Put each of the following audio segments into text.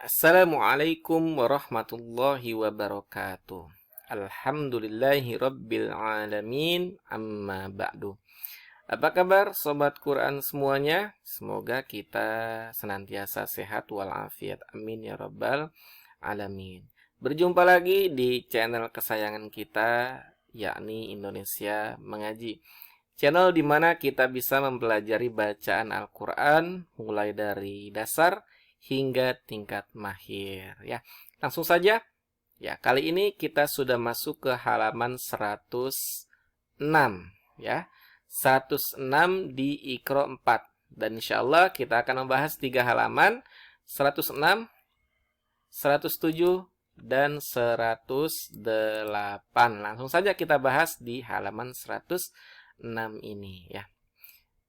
Assalamualaikum warahmatullahi wabarakatuh. Alhamdulillahi rabbil alamin, amma ba'du. Apa kabar sobat Quran semuanya? Semoga kita senantiasa sehat walafiat. Amin ya rabbal alamin. Berjumpa lagi di channel kesayangan kita, yakni Indonesia Mengaji. Channel di mana kita bisa mempelajari bacaan Al-Quran mulai dari dasar hingga tingkat mahir ya. Langsung saja. Ya, kali ini kita sudah masuk ke halaman 106 ya. 106 di Iqra 4 dan insyaallah kita akan membahas 3 halaman 106, 107 dan 108. Langsung saja kita bahas di halaman 106 ini ya.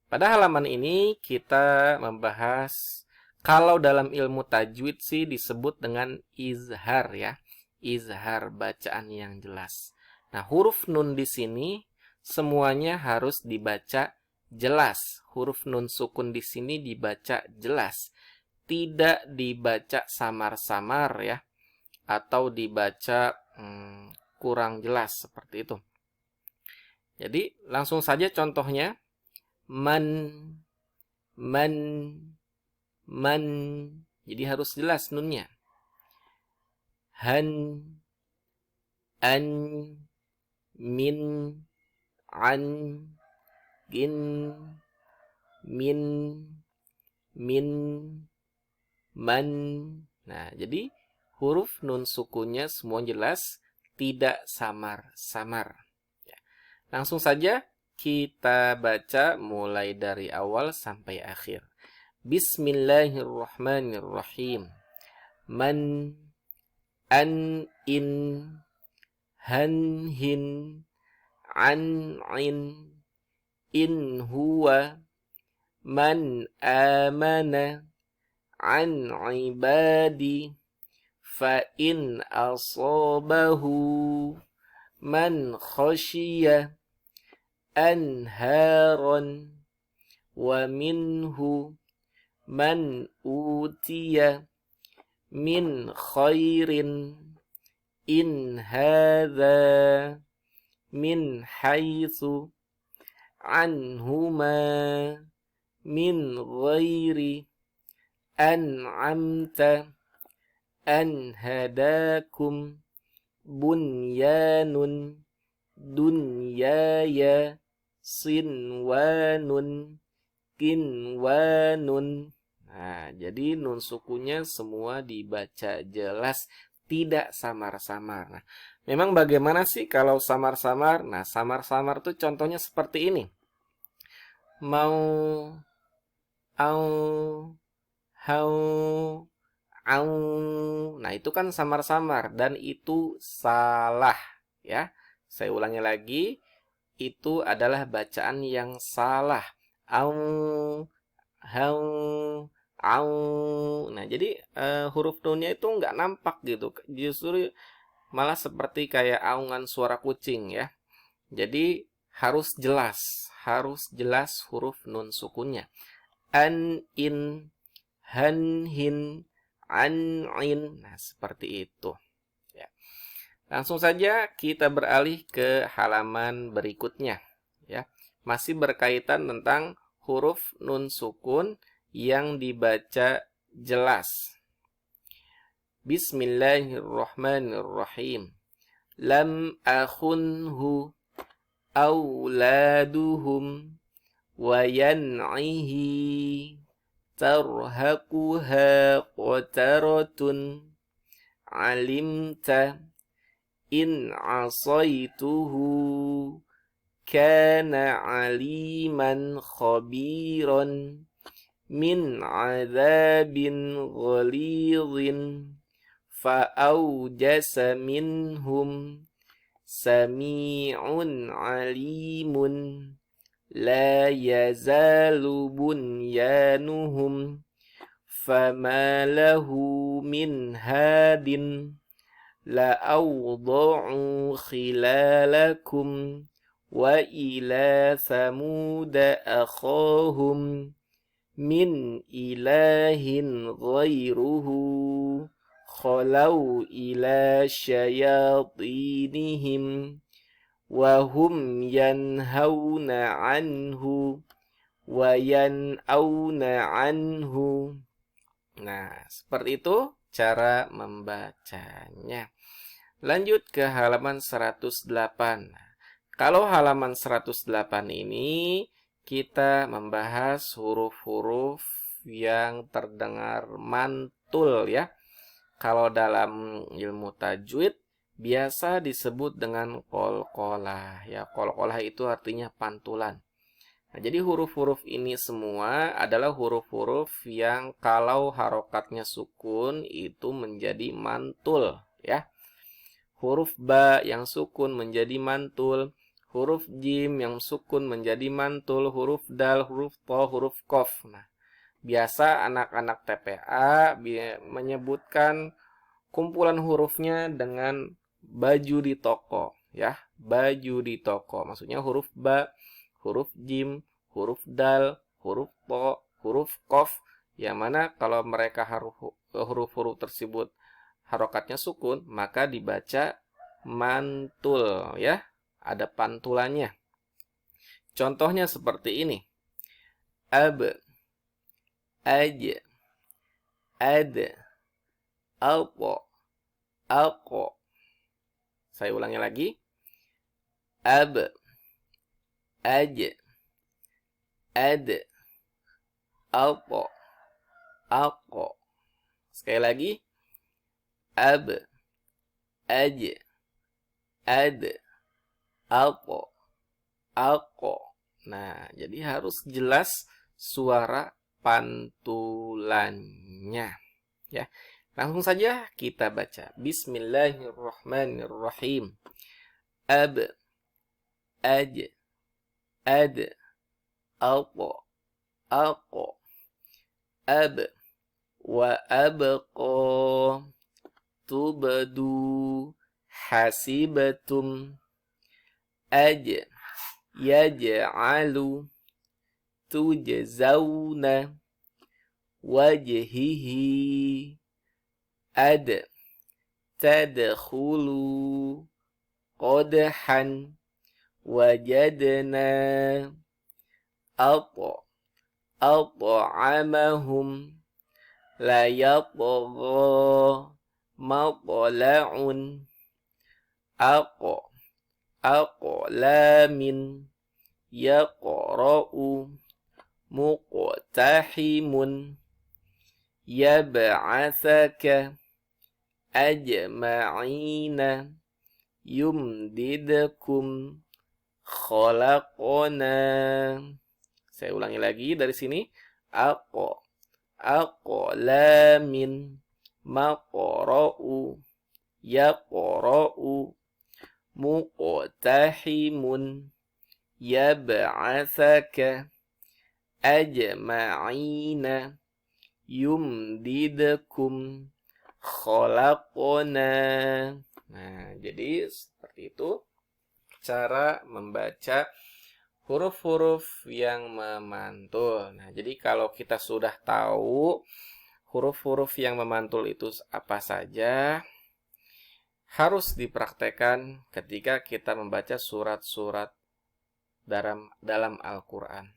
Pada halaman ini kita membahas kalau dalam ilmu tajwid sih disebut dengan izhar ya. Izhar, bacaan yang jelas. Nah, huruf nun di sini semuanya harus dibaca jelas. Huruf nun sukun di sini dibaca jelas. Tidak dibaca samar-samar ya. Atau dibaca kurang jelas seperti itu. Jadi, langsung saja contohnya. Man. Jadi harus jelas nunnya. Han, an, min, an, gin, min, man. Nah, jadi huruf nun sukunnya semua jelas, tidak samar-samar. Ya. Langsung saja kita baca mulai dari awal sampai akhir. Bismillahirrahmanirrahim. Man, an, in, han, hin, an, in, huwa, man, amana, an, ibadi, fa, in, asabahu, man, khashiya, anharan, wa minhu, man utiya min khairin in hadha min haitsu anhuma min ghairi an'amta an hadakum bunyanun dunyaya sinwanun kinwanun. Nah, jadi nun sukunya semua dibaca jelas, tidak samar-samar. Nah, memang bagaimana sih kalau samar-samar? Nah, samar-samar tuh contohnya seperti ini. Mau, au, hau, au. Nah, itu kan samar-samar dan itu salah, ya. Saya ulangi lagi, itu adalah bacaan yang salah. Au, hau, au. Nah, jadi huruf nunnya itu nggak nampak gitu. Justru malah seperti kayak aungan suara kucing ya. Jadi harus jelas huruf nun sukunnya. An, in, han, hin, an, in. Nah, seperti itu. Ya. Langsung saja kita beralih ke halaman berikutnya. Ya, masih berkaitan tentang huruf nun sukun yang dibaca jelas. Bismillahirrahmanirrahim. Lam akhunhu awladuhum wa yan'ihi tarhaquha qataratun alimta in asaituhu kana aliman khabiran min azabin ghalidhin fa'awjasa minhum sami'un alimun la yazalu bunyanuhum fama lahu min hadin la awda'u khilalakum wa ila thamuda akhahum min ilahin ghairuhu khalau ila syayatinihim wa hum yanhauna anhu wa yan'auna anhu. Nah, seperti itu cara membacanya. Lanjut ke halaman 108. Kalau halaman 108 ini kita membahas huruf-huruf yang terdengar mantul ya. Kalau dalam ilmu tajwid biasa disebut dengan qalqalah ya. Qalqalah itu artinya pantulan. Nah, jadi huruf-huruf ini semua adalah huruf-huruf yang kalau harokatnya sukun itu menjadi mantul ya. Huruf ba yang sukun menjadi mantul, huruf jim yang sukun menjadi mantul, huruf dal, huruf to, huruf kof. Nah, biasa anak-anak TPA menyebutkan kumpulan hurufnya dengan baju di toko ya. Baju di toko maksudnya huruf ba, huruf jim, huruf dal, huruf to, huruf kof, yang mana kalau mereka huruf-huruf tersebut harokatnya sukun, maka dibaca mantul ya, ada pantulannya. Contohnya seperti ini. Ab, aj, ad, alpo, alko. Saya ulangi lagi. Ab, aj, ad, alpo, alko. Sekali lagi. Ab, aj, ad, alpo, alko. Nah, jadi harus jelas suara pantulannya ya. Langsung saja kita baca. Bismillahirrahmanirrahim. Ab, aj, ad, alpo, alko. Ab, wa abqa, tubadu, hasibatum, aj, yaj'alu, tujzauna, wajhihi, ad, tadkhulu, qadhan, wajadna, at'amahum, la yatgha, matla'un, aqlamin, yaqra'u, muqtahimun, yab'athaka, ajma'ina, yumdidkum, khalaqona. Saya ulangi lagi dari sini. Aqlamin, maqra'u, yaqra'u, muqtahimun, yab'athaka, ajma'ina, yumdidkum, khalaqona. Nah, jadi seperti itu cara membaca huruf-huruf yang memantul. Nah, jadi kalau kita sudah tahu huruf-huruf yang memantul itu apa saja, harus dipraktekkan ketika kita membaca surat-surat dalam Al-Quran.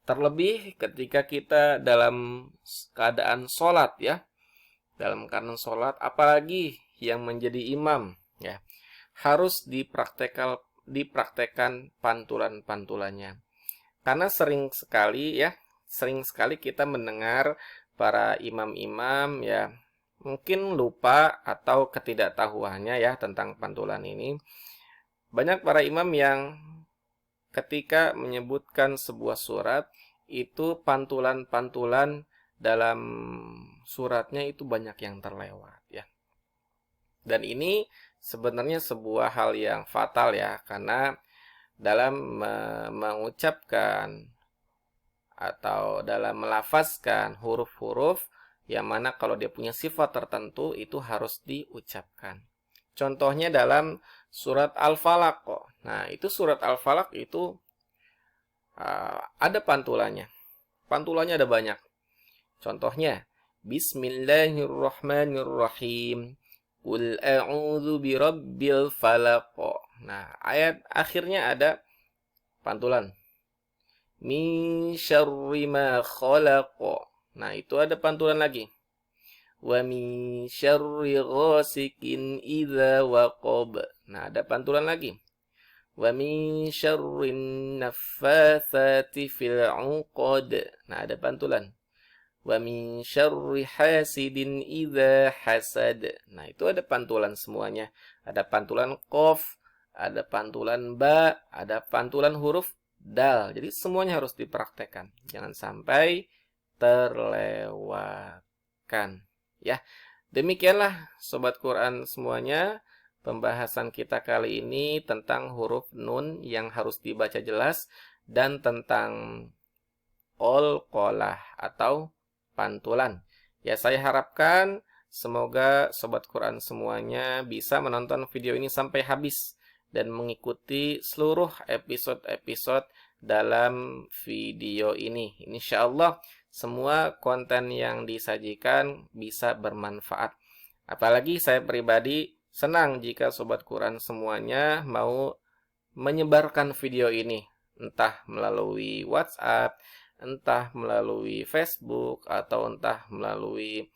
Terlebih ketika kita dalam keadaan sholat ya. Dalam keadaan sholat, apalagi yang menjadi imam ya, harus dipraktekkan pantulan-pantulannya. Karena sering sekali kita mendengar para imam-imam ya, mungkin lupa atau ketidaktahuannya ya tentang pantulan ini. Banyak para imam yang ketika menyebutkan sebuah surat, itu pantulan-pantulan dalam suratnya itu banyak yang terlewat ya. Dan ini sebenarnya sebuah hal yang fatal ya, karena dalam mengucapkan atau dalam melafazkan huruf-huruf yang mana kalau dia punya sifat tertentu itu harus diucapkan. Contohnya dalam surat Al-Falaq. Nah, itu surat Al-Falaq itu ada pantulannya. Pantulannya ada banyak. Contohnya, Bismillahirrahmanirrahim. Qul a'udzu birabbil falaq. Nah, ayat akhirnya ada pantulan. Min syarri ma khalaq. Nah, itu ada pantulan lagi. Wa min syarri ghasikin idza waqab. Nah, ada pantulan lagi. Wa min syarrin naffatsati fil 'uqad. Nah, ada pantulan. Wa min syarri hasidin idza hasad. Nah, itu ada pantulan semuanya. Ada pantulan qaf, ada pantulan ba, ada pantulan huruf dal. Jadi semuanya harus dipraktekkan. Jangan sampai terlewatkan. Ya, demikianlah Sobat Quran semuanya. Pembahasan kita kali ini tentang huruf nun yang harus dibaca jelas dan tentang qalqalah atau pantulan. Ya, saya harapkan semoga Sobat Quran semuanya bisa menonton video ini sampai habis dan mengikuti seluruh episode-episode dalam video ini. Insya Allah semua konten yang disajikan bisa bermanfaat. Apalagi saya pribadi senang jika Sobat Quran semuanya mau menyebarkan video ini, entah melalui WhatsApp, entah melalui Facebook, atau entah melalui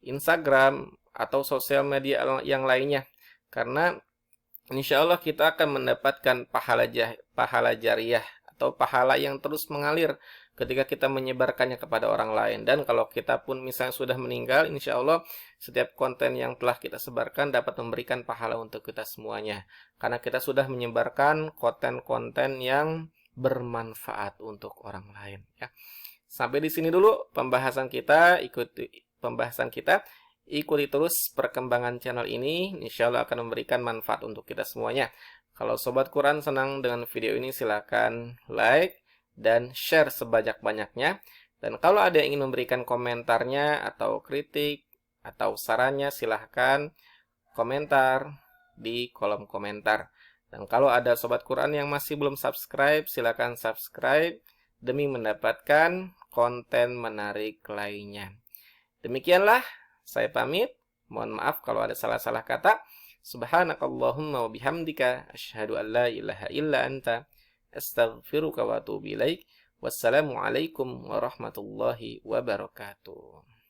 Instagram, atau sosial media yang lainnya. Karena insya Allah kita akan mendapatkan pahala jariah, atau pahala yang terus mengalir ketika kita menyebarkannya kepada orang lain. Dan kalau kita pun misalnya sudah meninggal, insya Allah setiap konten yang telah kita sebarkan dapat memberikan pahala untuk kita semuanya. Karena kita sudah menyebarkan konten-konten yang bermanfaat untuk orang lain. Ya. Sampai di sini dulu pembahasan kita. Ikuti terus perkembangan channel ini. Insya Allah akan memberikan manfaat untuk kita semuanya. Kalau Sobat Quran senang dengan video ini, silakan like dan share sebanyak-banyaknya. Dan kalau ada yang ingin memberikan komentarnya atau kritik atau sarannya, silahkan komentar di kolom komentar. Dan kalau ada Sobat Quran yang masih belum subscribe, silakan subscribe demi mendapatkan konten menarik lainnya. Demikianlah, saya pamit. Mohon maaf kalau ada salah-salah kata. Subhanakallahumma wa bihamdika asyhadu an la ilaha illa anta astaghfiruka wa atubu ilaik. Wassalamualaikum warahmatullahi wabarakatuh.